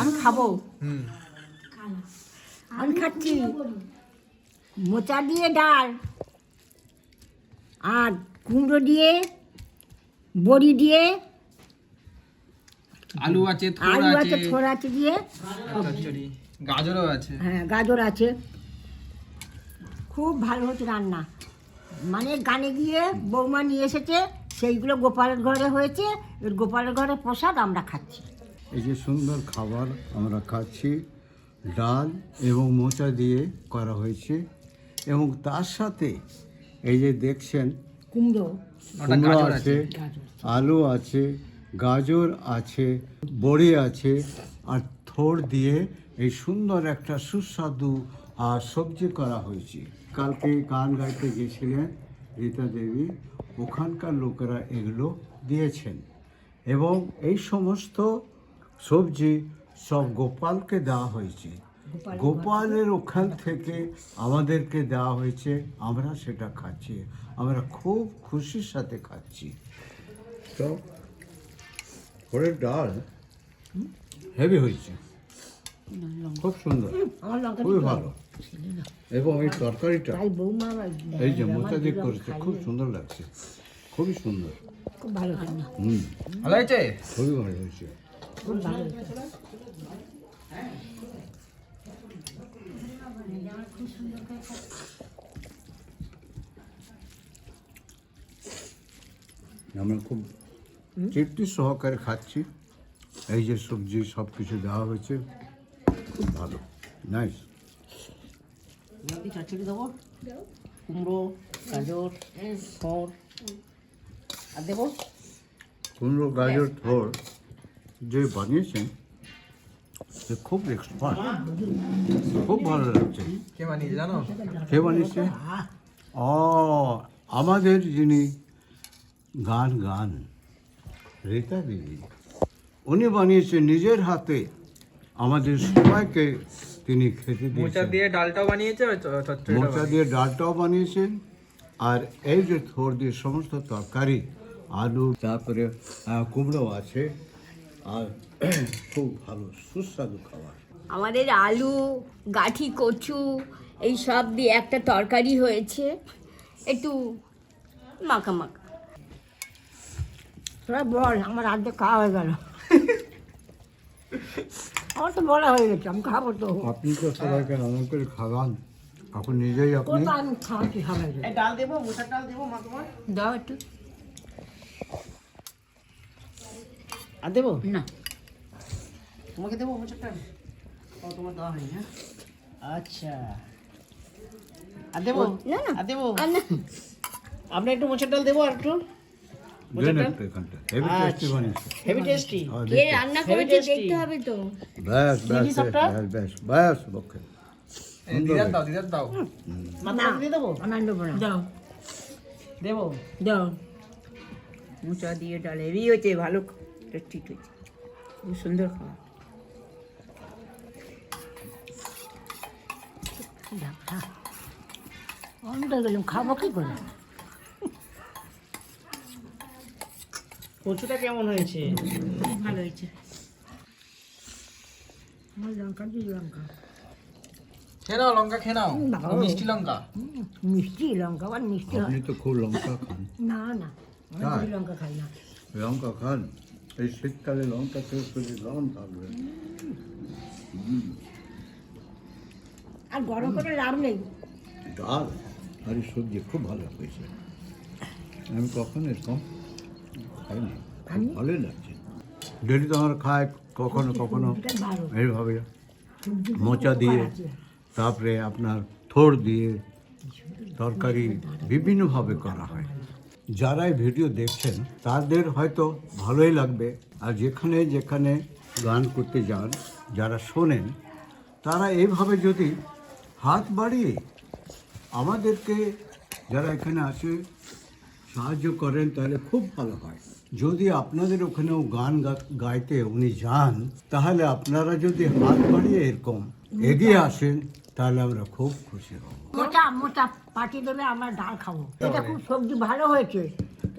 আমি খাবো। আমি খাচ্ছি মোচা দিয়ে ডাল আর কুমড়ো দিয়ে বড়ি দিয়ে আলু আছে, থোড় আছে দিয়ে গাজরও আছে। হ্যাঁ গাজর আছে। খুব ভালো হচ্ছে রান্না। মানে গানে গিয়ে বৌমা নিয়ে এসেছে, সেইগুলো গোপালের ঘরে হয়েছে, গোপালের ঘরে প্রসাদ আমরা খাচ্ছি। এই যে সুন্দর খাবার আমরা খাচ্ছি, ডাল এবং মোচা দিয়ে করা হয়েছে এবং তার সাথে এই যে দেখছেন কুমড়ো আছে, আলু আছে, গাজর আছে, বড়ি আছে আর থোড় দিয়ে এই সুন্দর একটা সুস্বাদু সবজি করা হয়েছে। কালকে গান গাইতে গেছিলেন রীতা দেবী, ওখানকার লোকেরা এগুলো দিয়েছেন এবং এই সমস্ত সবজি সব গোপালকে দেওয়া হয়েছে। গোপালের ওখান থেকে আমাদেরকে দেওয়া হয়েছে, আমরা সেটা খাচ্ছি, আমরা খুব খুশির সাথে খাচ্ছি। তো ঘরের ডাল হেভি হয়েছে, খুব সুন্দর, খুবই ভালো। এবং এই তরকারিটা এই যে মোচা দিয়ে করেছে, খুব সুন্দর লাগছে, খুবই সুন্দর, খুব ভালো। ভালো হয়েছে, খুবই ভালো হয়েছে। আমরা খুব তৃপ্তি সহকারে খাচ্ছি। এই যে সবজি সব কিছু দেওয়া হয়েছে, খুব ভালো, নাইস। চচ্চড়ি দেবো, কুমড়ো, গাজর, থোড় আর দেবো কুমড়ো, গাজর, থোড় যে বানিয়েছেন সে খুব এক্সপার্ট, খুব ভালো লাগছে। কে বানিয়েছে জানো? কে বানিয়েছে? আমাদের যিনি গান রীতা দিদি, উনি বানিয়েছেন নিজের হাতে, আমাদের সবাইকে তিনি খেতে মোচা দিয়েছেন। দিয়ে ডালটাও বানিয়েছে আর মোচা দিয়ে ডালটাও বানিয়েছেন আর এই যে থোড় দিয়ে সমস্ত তরকারি, আলু, তারপরে কুমড়ো আছে আর খুব ভালো সুস্বাদু খাবার। আমাদের আলু, গাঠি কচু এই সব দিয়ে একটা তরকারি হয়েছে, একটু মাখা মাখা। তোরা বল, আমার আর্ধেক খাওয়া হয়ে গেল। আমার তো বলা হয়ে গেছে, আমি খাবো তো। আপনি তো সবাইকে রান্না করে খাওয়ান, এখন নিজেই আপনি কোনটা আমি খাওয়াচ্ছি সবাইকে। এই ডাল দেবো, মোচার ডাল দেবো মা তোমার, দাও একটু। আর দেবো না, তোমাকে দেবো মোচার ডাল? ও তোমার দেওয়া হয়নি, হ্যাঁ আচ্ছা। আর দেবো না না আর দেবো, আর না। আপনার একটু মোচার ডাল দেবো আর একটু মোচার দেন ডাল। একটু এখানটা, হেভি টেস্টি আচ্ছা, বানিয়েছে। Heavy tasty. কে রান্না করেছে দেখতে হবে তো। ব্যাস ব্যাস দিদি সবটা? ব্যাস ব্যাস ব্যাস ওকে। দিদার দাও। মাথা দিয়ে দেবো, আমি আর নেবো না। দাও দেবো দাও। মোচা দিয়ে ডাল হেভি হয়েছে, ভালো ঠিক হয়েছে, খুব সুন্দর খাওয়া। আমি তো গেলাম, খাবো কি করে? কচুটা কেমন হয়েছে? খুব ভালো হয়েছে। আমার লঙ্কা দিয়ে লঙ্কা, খেয়ে নাও, লঙ্কা খেয়ে নাও, বাবা। মিষ্টি লঙ্কা। মিষ্টি লঙ্কা, আবার মিষ্টি হয় আপনি তো খুব লঙ্কা খান, না না, আমি তাই? বেশি লঙ্কা খাই না। লঙ্কা খান, এই শীতকালে লঙ্কা খেয়ে শরীর গরম থাকবে। আর গরম করে লাভ নেই। ডাল আর এই সবজি খুব ভালো হয়েছে, আমি কখনো এরকম খাইনি, খুব ভালোই লাগছে। ডেলি তো আমরা খাই কখনো কখনো সবজিটা ভালো, এইভাবে সবজি মোচা দিয়ে, আছে। তারপরে আপনার থোড় দিয়ে তরকারি বিভিন্নভাবে করা হয়। যারা এই ভিডিও দেখছেন তাদের হয়তো ভালোই লাগবে, আর যেখানে যেখানে গান করতে যান, যারা শোনেন, তারা এইভাবে যদি হাত বাড়িয়ে আমাদেরকে যারা এখানে আছে সাহায্য করেন তাহলে খুব ভালো হয়। যদি আপনাদের ওখানেও গান গাইতে উনি যান, তাহলে আপনারা যদি হাত বাড়িয়ে এরকম এগিয়ে আসেন তাহলে আমরা খুব খুশি হব। মোটা মোটা পাঠিয়ে দেবে, আমরা ডাল খাবো। এটা খুব সবজি ভালো হয়েছে,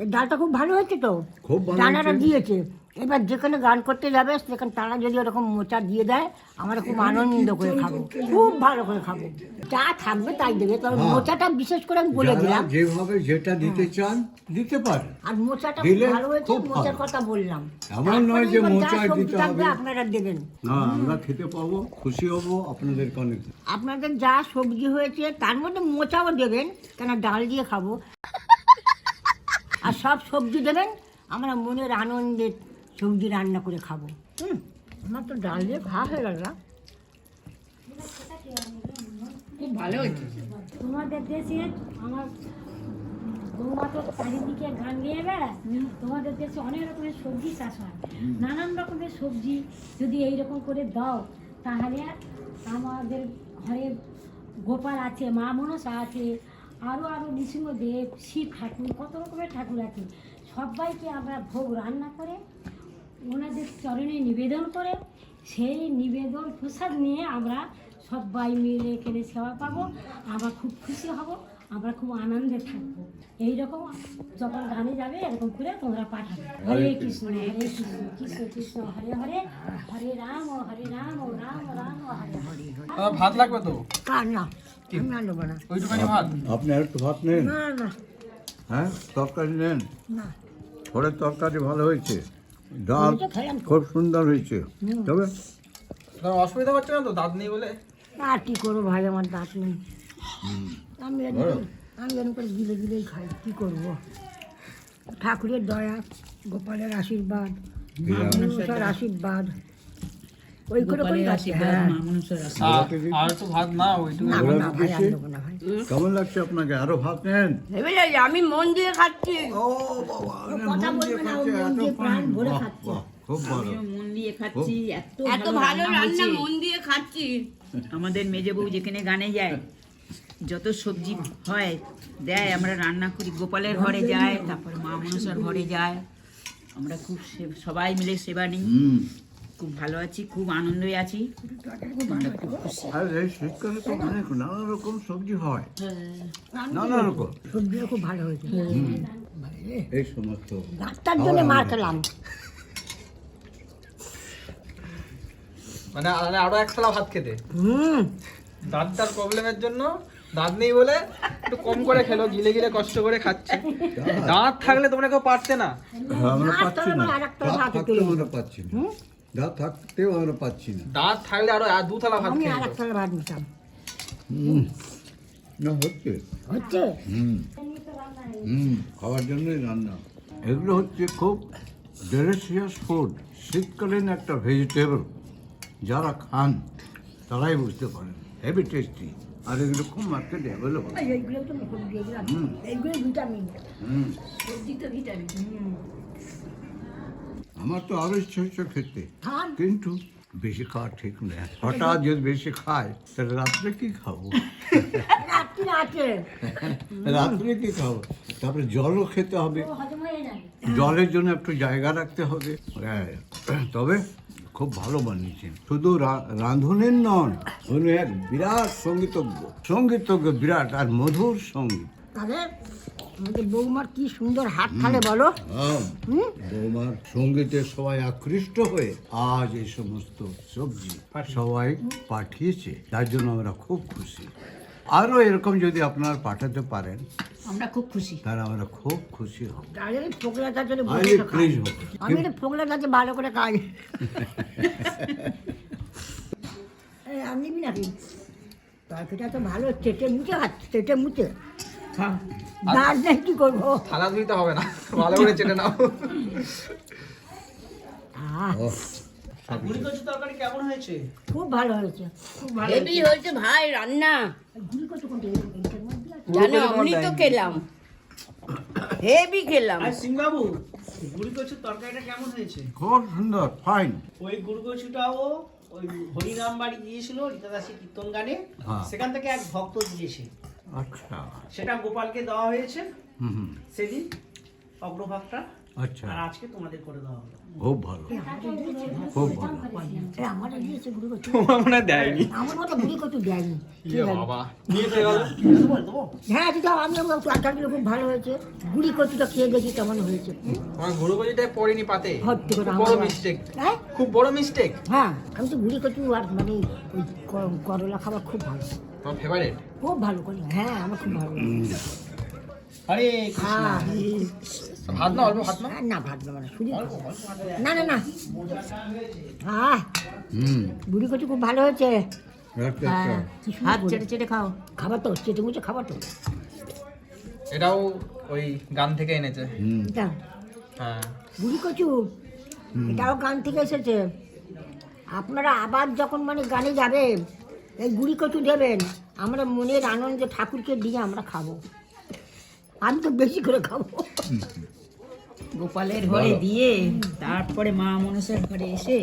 এই ডালটা খুব ভালো হয়েছে তো, খুব ভালো ডানাটা হয়েছে। দিয়েছে, এবার যেখানে গান করতে যাবে সেখানে তারা যদি ওরকম মোচা দিয়ে দেয় আমরা খুব আনন্দ করে খাবো, খুব ভালো করে খাবো। যা থাকবে তাই দেবে, তবে হ্যাঁ। মোচাটা বিশেষ করে আমি বলে যারা দিলাম। যেভাবে যেটা দিতে চান দিতে পারেন। আর মোচাটা দিলে ভালো হয়েছে, খুব মোচার ভালো। কথা বললাম। এমন নয় যে তারপরে এবার মোচা যা সবজি দিতে থাকবে হবে। আপনারা দেবেন। হ্যাঁ, আমরা খেতে পাবো, খুশি হব, আপনাদেরকে অনেক। আপনাদের যা সবজি হয়েছে তার মধ্যে মোচাও দেবেন, কেন ডাল দিয়ে খাবো। আর সব সবজি দেবেন, আমরা মনের আনন্দে সবজি রান্না করে খাবো। আমার তো ডাল দিয়ে খাওয়া হয়ে গেল না। খুব ভালো হয়েছে। তোমাদের দেশে আমার বৌমা তো চারিদিকে গান গেয়ে বেড়ায়। তোমাদের দেশে অনেক রকমের সবজি চাষ হয়, নানান রকমের সবজি যদি এইরকম করে দাও তাহলে আমাদের ঘরে গোপাল আছে, মা মনসা আছে, আরও নৃসিংহদেব, শিব ঠাকুর, কত রকমের ঠাকুর আছে। সবাইকে আমরা ভোগ রান্না করে ওনাদের চরণে নিবেদন করে সেই নিবেদন প্রসাদ নিয়ে আমরা সবাই মিলে এখানে সেবা পাবো, আমরা খুব খুশি হব, আমরা খুব আনন্দে থাকবো। এইরকম যখন গানে যাবে এরকম করে তোমরা পাঠাবে। হরে কৃষ্ণ কৃষ্ণ কৃষ্ণ হরে হরে, হরে রাম ও রাম রাম হরে হরে। ভাত লাগবে তো? কার না, আমি আর নেবো না। ওইটুখানি ভাত। আপনি আর একটু ভাত নেন। না না হ্যাঁ, তরকারি নেন। না, ঘরের তরকারি ভালো হয়েছে, ডাল আমি তো খেলাম তো। খুব সুন্দর হয়েছে। তবে তোমার অসুবিধা হচ্ছে না তো দাঁত নেই বলে? আর কি করবো ভাই, আমার দাঁত নেই। আমি এরকম করে গিলে গিলেই খাই, কি করবো। ঠাকুরের দয়া, গোপালের আশীর্বাদ, মা মনসার আশীর্বাদ, ওই করে করে যাচ্ছে। হ্যাঁ। আর একটু ভাত না ওইটুকু। না, না ভাই, আর নেবো না ভাই। কেমন লাগছে আপনাকে? আরো ভাত নেন। ভেবে যাই আমি মন দিয়ে খাচ্ছি। ও বাবা, কথা বলবে না, ও মন দিয়ে প্রাণ ভরে খাচ্ছে। বাহ, খুব ভালো। মন দিয়ে খাচ্ছি, এত ভালো রান্না মন দিয়ে খাচ্ছি। আমাদের মেজে বউ যেখানে গানে যায় যত সবজি হয় দেয়, আমরা রান্না করি, গোপালের ঘরে যায়, তারপর মা মনসার ঘরে যায়, আমরা খুব সবাই মিলে সেবা নিই। খুব ভালো আছি, খুব আনন্দে আছি। আর এই শীতকালে তো অনেক নানা রকম সবজি হয়, নানা রকম। সবজিও খুব ভালো হয়েছে। এই সমস্ত ডাক্তার জন্য মার খেলাম। মানে আরো এক থালা ভাত খেতে। হুম, দাঁতটার প্রবলেমের জন্য দাঁত নেই বলে একটু কম করে খেলো, গিলে গিলে কষ্ট করে খাচ্ছে। দাঁত থাকলে তোমরা কেউ পারতে না। আমরা না, পাচ্ছি তাহলে না, আবার আরেকটা দাঁত ভাত থাকতেও পেয়ে আমরা পাচ্ছি না, দাঁত থাকতেও আমরা পাচ্ছি না। দাঁত থাকলে আরো দু থালা ভাত আমি খেয়ে আর নিতো। একটা ভাত নিতাম। না হচ্ছে হচ্ছে খাওয়ার জন্যই রান্না। এগুলো হচ্ছে খুব ডেলিশিয়াস ফুড, শীতকালীন একটা ভেজিটেবল। যারা খান তারাই বুঝতে পারেন, হেভি টেস্টি। আর এগুলো খুব মার্কেটে অ্যাভেলেবল। এইগুলো তো মুখে দিয়ে দিলাম, এইগুলো ভিটামিন। সবজি তো ভিটামিন। আমার তো আরো ইচ্ছা হচ্ছে খেতে, খান। কিন্তু বেশি খাওয়া ঠিক না। হঠাৎ যদি বেশি খায় তাহলে রাত্রে কি খাবো? রাত্রি আছে। রাত্রে কি খাবো? তারপরে জলও খেতে হবে, হজম হয়ে যাবে। জলের জন্য একটু জায়গা রাখতে হবে। হ্যাঁ, তবে খুব ভালো বানিয়েছেন। শুধু রাঁধুনের নন, উনি এক বিরাট সঙ্গীতজ্ঞ বিরাট, আর মধুর সঙ্গীত। তাহলে আমাদের বৌমার কি সুন্দর হাত তালে বলো। বৌমার সঙ্গীতে সবাই আকৃষ্ট হয়ে আজ এই সমস্ত সবজি সবাই পাঠিয়েছে, তার জন্য আমরা খুব খুশি। আরও এরকম যদি আপনারা পাঠাতে পারেন আমরা খুব খুশি। তাহলে আমরা খুব খুশি হব। তাহলে ফোকলা চাচলে আমি বসে খাই। প্লিজ হব। আমি তো ফোকলা চাচে ভালো করে খাই। আমি নাকি তরকারিটা তো ভালো চেটে মুচে খাচ্ছি, চেটে মুচে। দাঁত নেই কি করবো। থালা ধুইতে হবে না, ভালো করে চেটে নাও। গুড়ি কচু তরকারি কেমন হয়েছে? খুব ভালো হয়েছে, খুব ভালো। হেভি হয়েছে ভাই রান্না। গুলি কত কোনটা এইটার মধ্যে আছে? জানো আমি তো খেলাম, হেভি খেলাম। আর সিংবাবু, গুড়ি কচুর তরকারিটা কেমন হয়েছে? খুব সুন্দর, ফাইন। ওই গুড়ি কচুটাও ওই হরিনাম বাড়ি গিয়েছিল রীতাদাসী কীর্তন গানে, হ্যাঁ। সেখান থেকে এক ভক্ত দিয়েছে, আচ্ছা। সেটা গোপালকে দেওয়া হয়েছে হুম। সেদিন অগ্রভাগটা। আচ্ছা, আর আজকে তোমাদের করে দেওয়া হলো। খুব ভালো, খুব ভালো। আমারও দিয়েছে গুড়ি কচু, তোমার মনে হয় দেয়নি। আমার মতো গুড়ি কচু দেয়নি। ইয়ে বাবা, নিয়ে চলে গেল। দেবো? হ্যাঁ দিদা, আমি তরকারিগুলো খুব ভালো হয়েছে। গুড়ি কচুটা খেয়ে দেখি কেমন হয়েছে। তোমার গুঁড়ো কচুটাই পড়েনি পাতে। সত্যি কথা, বড় আমার- মিস্টেক, হ্যাঁ খুব বড় মিস্টেক। হ্যাঁ, আমি তো গুড়ি কচু আর মানে ওই করলা খাবার খুব ভালো, তোমার ফেভারিট? খুব ভালো করি। হ্যাঁ, আমার খুব ভালো লাগে। হরে কৃষ্ণ। হ্যাঁ, ভাত না, অল্প ভাত না। না ভাত দেবো না, শুধু না না না। হ্যাঁ, গুড়ি কচু খুব ভালো হয়েছে। আচ্ছা, হ্যাঁ, আচ্ছা। কি সুন্দর হাত বলে। চেটে চেটে খাও। খাবার তো চেটে মুচে খাবার তো এটাও ওই গান থেকে এনেছে। এটা হ্যাঁ, গুড়ি কচু, এটাও গান থেকে এসেছে। আপনারা আবার যখন মানে গানে যাবেন, এই গুড়ি কচু দেবেন, আমরা মনের আনন্দে ঠাকুরকে দিয়ে আমরা খাবো। আমি তো বেশি করে খাবো। গোপালের ঘরে দিয়ে তারপরে মা মনসার ঘরে এসে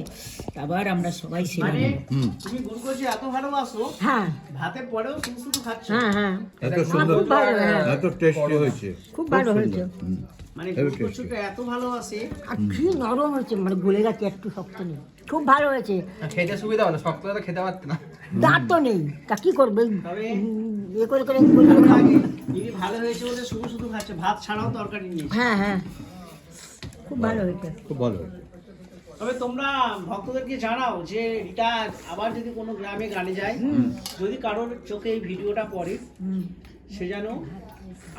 আবার আমরা সবাই সেবা মানে নেব। তুমি গুরু কচু এত ভালোবাসো, হ্যাঁ ভাতের পরেও শুধু শুধু খাচ্ছ। হ্যাঁ হ্যাঁ, এত সুন্দর, খুব ভালো, হ্যাঁ। এত টেস্টি হয়েছে, খুব ভালো হয়েছে। মানে Very গুরু কচুটা এত ভালোবাসে। আর কি নরম হয়েছে, মানে গলে গেছে, একটু শক্ত নেই। খুব ভালো হয়েছে। খেতে সুবিধা হলো, শক্ত হলে খেতে পারতে না। দাঁত তো নেই, তা কি করবে? তবে এ করে করে গলে গলে খাবো। দিদি ভালো হয়েছে বলে শুধু শুধু খাচ্ছে, ভাত ছাড়াও তরকারি নিয়েছে। হ্যাঁ হ্যাঁ, খুব ভালো হয়েছে। খুব ভালো। তবে তোমরা ভক্তদেরকে জানাও যে রিতা আবার যদি কোনো গ্রামে গানে যায়, যদি কারোর চোখে এই ভিডিওটা পড়ে, সে যেন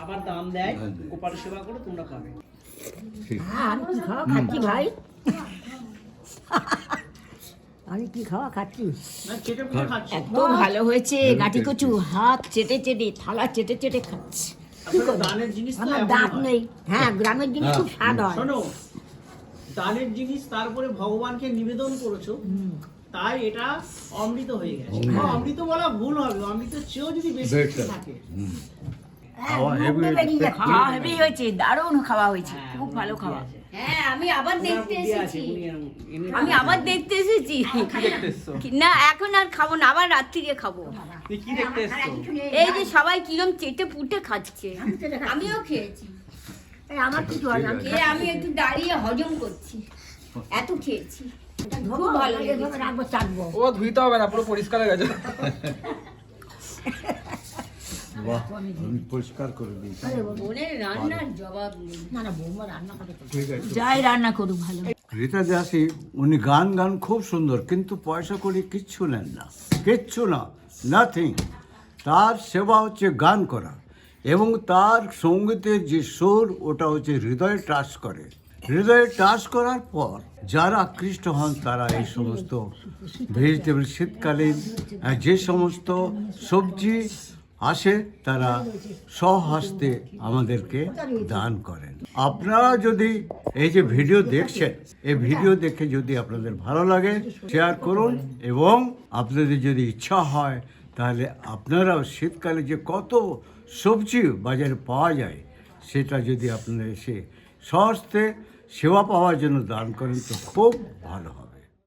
আবার দাম দেয়, গোপাল সেবা করে তোমরা পাবে। হ্যাঁ, আমি কি খাওয়া খাচ্ছি ভাই? আমি কি খাওয়া খাচ্ছি? না চেটে পুটে খাচ্ছে। এত ভালো হয়েছে গাঁটি কচু, হাত চেটে চেটে থালা চেটে চেটে খাচ্ছে। আসলে দানের জিনিস তো আমার এমনই দাঁত হয়। নেই। হ্যাঁ, গ্রামের জিনিস খুব স্বাদ হয়। শোনো, দানের জিনিস তারপরে ভগবানকে নিবেদন করেছো, তাই এটা অমৃত হয়ে গেছে। অমৃত বলা ভুল হবে, অমৃতের চেয়েও যদি বেশি কিছু থাকে। খাওয়া মুখ হেভি দিয়ে বেরিয়ে যাচ্ছে। খাওয়া হেভি হয়েছে, দারুণ খাওয়া হয়েছে, খুব ভালো খাওয়া। হ্যাঁ, আমি আবার দেখতে বুদ্ধি আছে, এসেছি। উনি এনে- আমি আবার দেখতে এসেছি। কি দেখতে এসছো? না, এখন আর খাবো না, আবার রাত্রিরে খাবো। তুই কি দেখতে এসছো? এই যে সবাই কিরম চেটে পুটে খাচ্ছে, আমিও খেয়েছি। এই আমার কিছু হয় না। খেয়ে আমি একটু দাঁড়িয়ে হজম করছি, এত খেয়েছি। খুব ভালো এভাবে রাখবো, চাটবো। ও ধুইতে হবে না, পুরো পরিষ্কার হয়ে গেছে। বাহ, আমি পরিষ্কার করে দিয়েছি। বোনের রান্নার জবাব নেই। না না, বৌমা রান্না করে তো। ঠিক আছে। যাই রান্না করুক ভালো। রীতা দাসী উনি গান খুব সুন্দর, কিন্তু পয়সা করে কিচ্ছু নেন না, কিচ্ছু না, নাথিং। তার সেবা হচ্ছে গান করা, এবং তার সঙ্গীতের যে সুর, ওটা হচ্ছে হৃদয়ে টাচ করে। হৃদয়ে টাচ করার পর যারা আকৃষ্ট হন, তারা এই সমস্ত ভেজিটেবল, শীতকালীন যে সমস্ত সবজি আসে, তারা স্বহস্তে আমাদেরকে দান করেন। আপনারা যদি এই যে ভিডিও দেখছেন, এই ভিডিও দেখে যদি আপনাদের ভালো লাগে, শেয়ার করুন, এবং আপনাদের যদি ইচ্ছা হয়, তাহলে আপনারাও শীতকালে যে কত সবজি বাজারে পাওয়া যায়, সেটা যদি আপনারা এসে স্বহস্তে সেবা পাওয়ার জন্য দান করেন, তো খুব ভালো হবে।